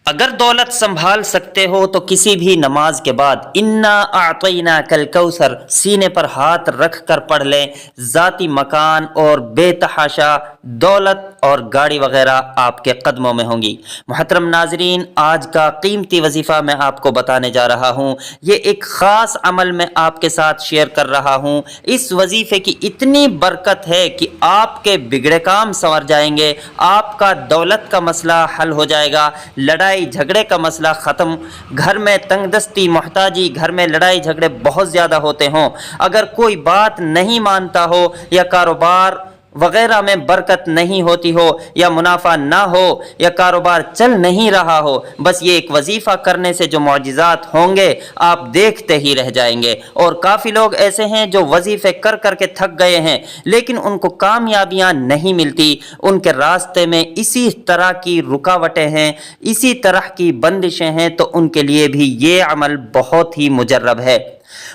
اگر دولت سنبھال سکتے ہو تو کسی بھی نماز کے بعد انا اعطینا کل کوثر سینے پر ہاتھ رکھ کر پڑھ لیں۔ ذاتی مکان اور بے تحاشا دولت اور گاڑی وغیرہ آپ کے قدموں میں ہوں گی۔ محترم ناظرین، آج کا قیمتی وظیفہ میں آپ کو بتانے جا رہا ہوں۔ یہ ایک خاص عمل میں آپ کے ساتھ شیئر کر رہا ہوں۔ اس وظیفے کی اتنی برکت ہے کہ آپ کے بگڑے کام سنور جائیں گے، آپ کا دولت کا مسئلہ حل ہو جائے گا، لڑائی جھگڑے کا مسئلہ ختم۔ گھر میں تنگ دستی، محتاجی، گھر میں لڑائی جھگڑے بہت زیادہ ہوتے ہوں، اگر کوئی بات نہیں مانتا ہو یا کاروبار وغیرہ میں برکت نہیں ہوتی ہو یا منافع نہ ہو یا کاروبار چل نہیں رہا ہو، بس یہ ایک وظیفہ کرنے سے جو معجزات ہوں گے آپ دیکھتے ہی رہ جائیں گے۔ اور کافی لوگ ایسے ہیں جو وظیفے کر کر کے تھک گئے ہیں لیکن ان کو کامیابیاں نہیں ملتی، ان کے راستے میں اسی طرح کی رکاوٹیں ہیں، اسی طرح کی بندشیں ہیں، تو ان کے لیے بھی یہ عمل بہت ہی مجرب ہے۔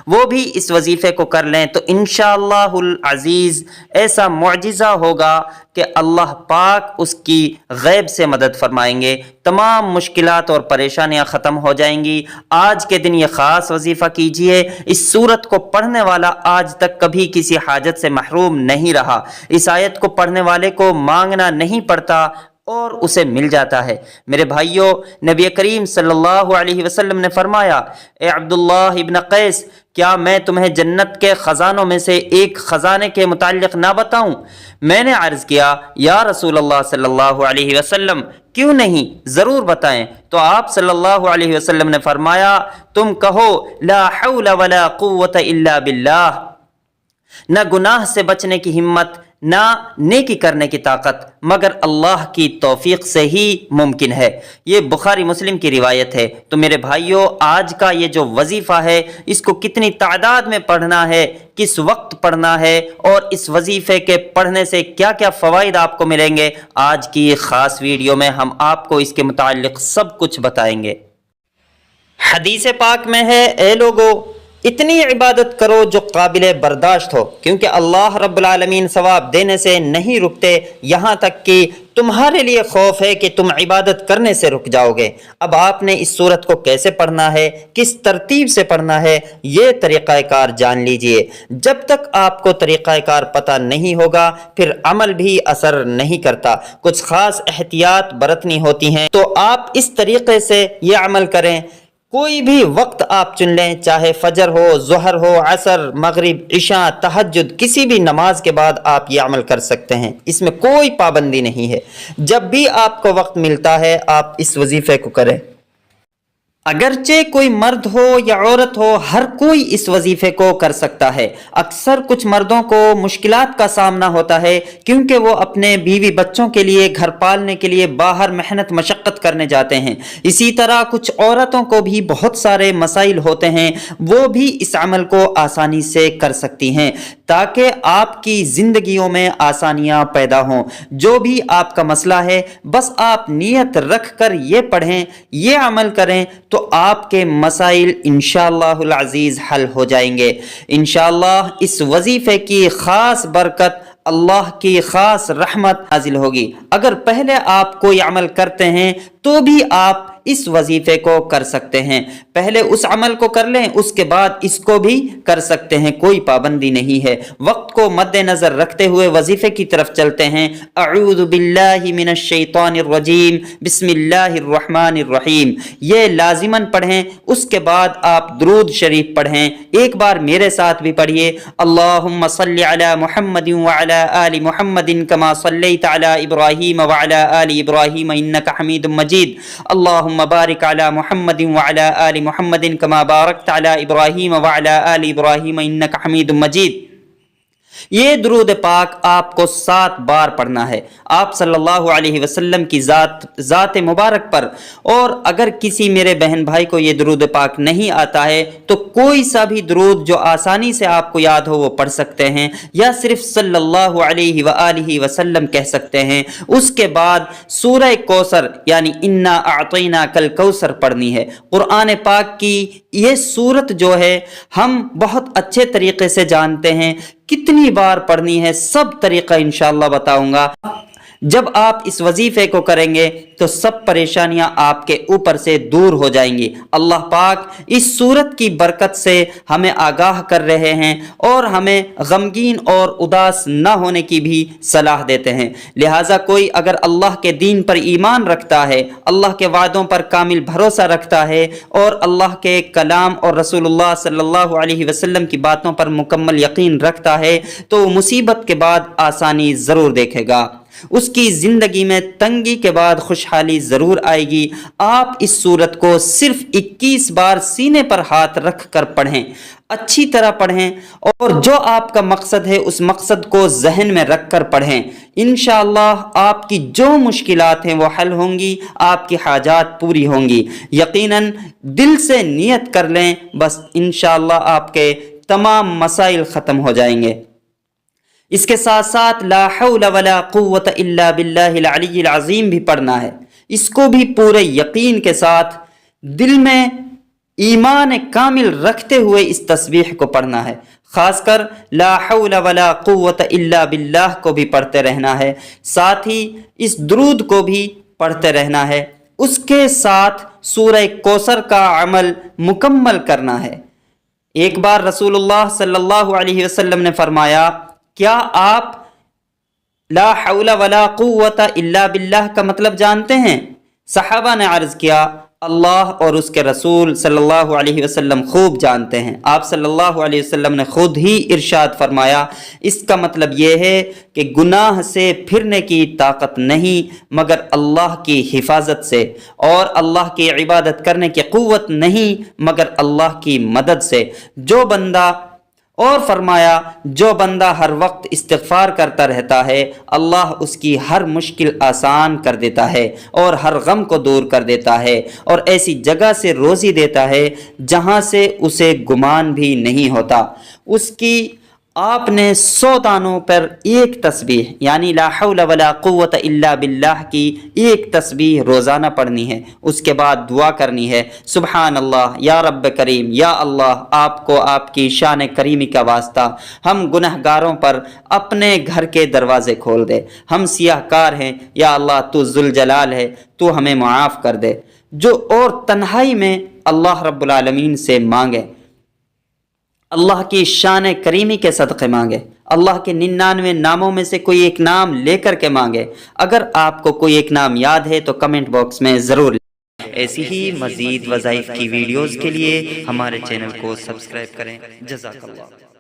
وہ بھی اس وظیفے کو کر لیں تو انشاءاللہ العزیز ایسا معجزہ ہوگا کہ اللہ پاک اس کی غیب سے مدد فرمائیں گے، تمام مشکلات اور پریشانیاں ختم ہو جائیں گی۔ آج کے دن یہ خاص وظیفہ کیجئے۔ اس سورت کو پڑھنے والا آج تک کبھی کسی حاجت سے محروم نہیں رہا۔ اس آیت کو پڑھنے والے کو مانگنا نہیں پڑتا اور اسے مل جاتا ہے۔ میرے بھائیوں، نبی کریم صلی اللہ علیہ وسلم نے فرمایا، اے عبداللہ ابن قیس، کیا میں تمہیں جنت کے خزانوں میں سے ایک خزانے کے متعلق نہ بتاؤں؟ میں نے عرض کیا، یا رسول اللہ صلی اللہ علیہ وسلم، کیوں نہیں، ضرور بتائیں۔ تو آپ صلی اللہ علیہ وسلم نے فرمایا، تم کہو لا حول ولا قوت الا باللہ، نہ گناہ سے بچنے کی ہمت، نہ نیکی کرنے کی طاقت مگر اللہ کی توفیق سے ہی ممکن ہے۔ یہ بخاری مسلم کی روایت ہے۔ تو میرے بھائیوں، آج کا یہ جو وظیفہ ہے اس کو کتنی تعداد میں پڑھنا ہے، کس وقت پڑھنا ہے، اور اس وظیفے کے پڑھنے سے کیا کیا فوائد آپ کو ملیں گے، آج کی یہ خاص ویڈیو میں ہم آپ کو اس کے متعلق سب کچھ بتائیں گے۔ حدیث پاک میں ہے، اے لوگو، اتنی عبادت کرو جو قابل برداشت ہو، کیونکہ اللہ رب العالمین ثواب دینے سے نہیں رکتے یہاں تک کہ تمہارے لیے خوف ہے کہ تم عبادت کرنے سے رک جاؤ گے۔ اب آپ نے اس سورت کو کیسے پڑھنا ہے، کس ترتیب سے پڑھنا ہے، یہ طریقہ کار جان لیجئے۔ جب تک آپ کو طریقہ کار پتہ نہیں ہوگا پھر عمل بھی اثر نہیں کرتا۔ کچھ خاص احتیاط برتنی ہوتی ہیں، تو آپ اس طریقے سے یہ عمل کریں۔ کوئی بھی وقت آپ چن لیں، چاہے فجر ہو، ظہر ہو، عصر، مغرب، عشاء، تہجد، کسی بھی نماز کے بعد آپ یہ عمل کر سکتے ہیں، اس میں کوئی پابندی نہیں ہے۔ جب بھی آپ کو وقت ملتا ہے آپ اس وظیفے کو کریں۔ اگرچہ کوئی مرد ہو یا عورت ہو، ہر کوئی اس وظیفے کو کر سکتا ہے۔ اکثر کچھ مردوں کو مشکلات کا سامنا ہوتا ہے کیونکہ وہ اپنے بیوی بچوں کے لیے، گھر پالنے کے لیے باہر محنت مشقت کرنے جاتے ہیں۔ اسی طرح کچھ عورتوں کو بھی بہت سارے مسائل ہوتے ہیں، وہ بھی اس عمل کو آسانی سے کر سکتی ہیں تاکہ آپ کی زندگیوں میں آسانیاں پیدا ہوں۔ جو بھی آپ کا مسئلہ ہے بس آپ نیت رکھ کر یہ پڑھیں، یہ عمل کریں تو آپ کے مسائل انشاءاللہ العزیز حل ہو جائیں گے۔ انشاءاللہ اس وظیفے کی خاص برکت، اللہ کی خاص رحمت نازل ہوگی۔ اگر پہلے آپ کوئی عمل کرتے ہیں تو بھی آپ اس وظیفے کو کر سکتے ہیں۔ پہلے اس عمل کو کر لیں، اس کے بعد اس کو بھی کر سکتے ہیں، کوئی پابندی نہیں ہے۔ وقت کو مد نظر رکھتے ہوئے وظیفے کی طرف چلتے ہیں۔ اعوذ باللہ من الشیطان الرجیم، بسم اللہ الرحمن الرحیم، یہ لازماً پڑھیں۔ اس کے بعد آپ درود شریف پڑھیں۔ ایک بار میرے ساتھ بھی پڑھیے، اللہم صلی علی محمد وعلی آل محمد کما صلیت علی ابراہیم وعلی آل ابراہیم انک حمید مجید، اللہم بارک علی محمد وعلی آل محمد کما بارکت علی ابراہیم وعلی آل ابراہیم انک حمید مجید۔ یہ درود پاک آپ کو 7 بار پڑھنا ہے آپ صلی اللہ علیہ وسلم کی ذات مبارک پر۔ اور اگر کسی میرے بہن بھائی کو یہ درود پاک نہیں آتا ہے تو کوئی سا بھی درود جو آسانی سے آپ کو یاد ہو وہ پڑھ سکتے ہیں، یا صرف صلی اللہ علیہ وآلہ وسلم کہہ سکتے ہیں۔ اس کے بعد سورہ کوثر یعنی انا اعطینا کل کوثر پڑھنی ہے۔ قرآن پاک کی یہ سورت جو ہے ہم بہت اچھے طریقے سے جانتے ہیں، کتنی بار پڑھنی ہے سب طریقہ انشاءاللہ بتاؤں گا۔ جب آپ اس وظیفے کو کریں گے تو سب پریشانیاں آپ کے اوپر سے دور ہو جائیں گی۔ اللہ پاک اس سورت کی برکت سے ہمیں آگاہ کر رہے ہیں اور ہمیں غمگین اور اداس نہ ہونے کی بھی صلاح دیتے ہیں۔ لہٰذا کوئی اگر اللہ کے دین پر ایمان رکھتا ہے، اللہ کے وعدوں پر کامل بھروسہ رکھتا ہے اور اللہ کے کلام اور رسول اللہ صلی اللہ علیہ وسلم کی باتوں پر مکمل یقین رکھتا ہے تو وہ مصیبت کے بعد آسانی ضرور دیکھے گا، اس کی زندگی میں تنگی کے بعد خوشحالی ضرور آئے گی۔ آپ اس سورت کو صرف 21 بار سینے پر ہاتھ رکھ کر پڑھیں، اچھی طرح پڑھیں، اور جو آپ کا مقصد ہے اس مقصد کو ذہن میں رکھ کر پڑھیں۔ انشاءاللہ آپ کی جو مشکلات ہیں وہ حل ہوں گی، آپ کی حاجات پوری ہوں گی۔ یقیناً دل سے نیت کر لیں، بس انشاءاللہ آپ کے تمام مسائل ختم ہو جائیں گے۔ اس کے ساتھ ساتھ لا حول ولا قوت الا باللہ العلی العظیم بھی پڑھنا ہے۔ اس کو بھی پورے یقین کے ساتھ دل میں ایمان کامل رکھتے ہوئے اس تسبیح کو پڑھنا ہے۔ خاص کر لا حول ولا قوت الا باللہ کو بھی پڑھتے رہنا ہے، ساتھ ہی اس درود کو بھی پڑھتے رہنا ہے۔ اس کے ساتھ سورہ کوثر کا عمل مکمل کرنا ہے۔ ایک بار رسول اللہ صلی اللہ علیہ وسلم نے فرمایا، کیا آپ لا حول ولا قوت الا باللہ کا مطلب جانتے ہیں؟ صحابہ نے عرض کیا، اللہ اور اس کے رسول صلی اللہ علیہ وسلم خوب جانتے ہیں۔ آپ صلی اللہ علیہ وسلم نے خود ہی ارشاد فرمایا، اس کا مطلب یہ ہے کہ گناہ سے پھرنے کی طاقت نہیں مگر اللہ کی حفاظت سے، اور اللہ کی عبادت کرنے کی قوت نہیں مگر اللہ کی مدد سے۔ اور فرمایا جو بندہ ہر وقت استغفار کرتا رہتا ہے، اللہ اس کی ہر مشکل آسان کر دیتا ہے اور ہر غم کو دور کر دیتا ہے، اور ایسی جگہ سے روزی دیتا ہے جہاں سے اسے گمان بھی نہیں ہوتا۔ اس کی آپ نے 100 دانوں پر ایک تسبیح یعنی لا حول ولا قوت الا باللہ کی ایک تسبیح روزانہ پڑھنی ہے۔ اس کے بعد دعا کرنی ہے، سبحان اللہ یا رب کریم، یا اللہ آپ کو آپ کی شان کریمی کا واسطہ ہم گنہگاروں پر اپنے گھر کے دروازے کھول دے، ہم سیاہ کار ہیں، یا اللہ تو ذوالجلال ہے، تو ہمیں معاف کر دے۔ جو اور تنہائی میں اللہ رب العالمین سے مانگے، اللہ کی شان کریمی کے صدقے مانگے، اللہ کے 99 ناموں میں سے کوئی ایک نام لے کر کے مانگے۔ اگر آپ کو کوئی ایک نام یاد ہے تو کمنٹ باکس میں ضرور لکھیں۔ ایسی ہی مزید وظائف کی ویڈیوز کے لیے ہمارے چینل کو سبسکرائب کریں۔ جزاک اللہ۔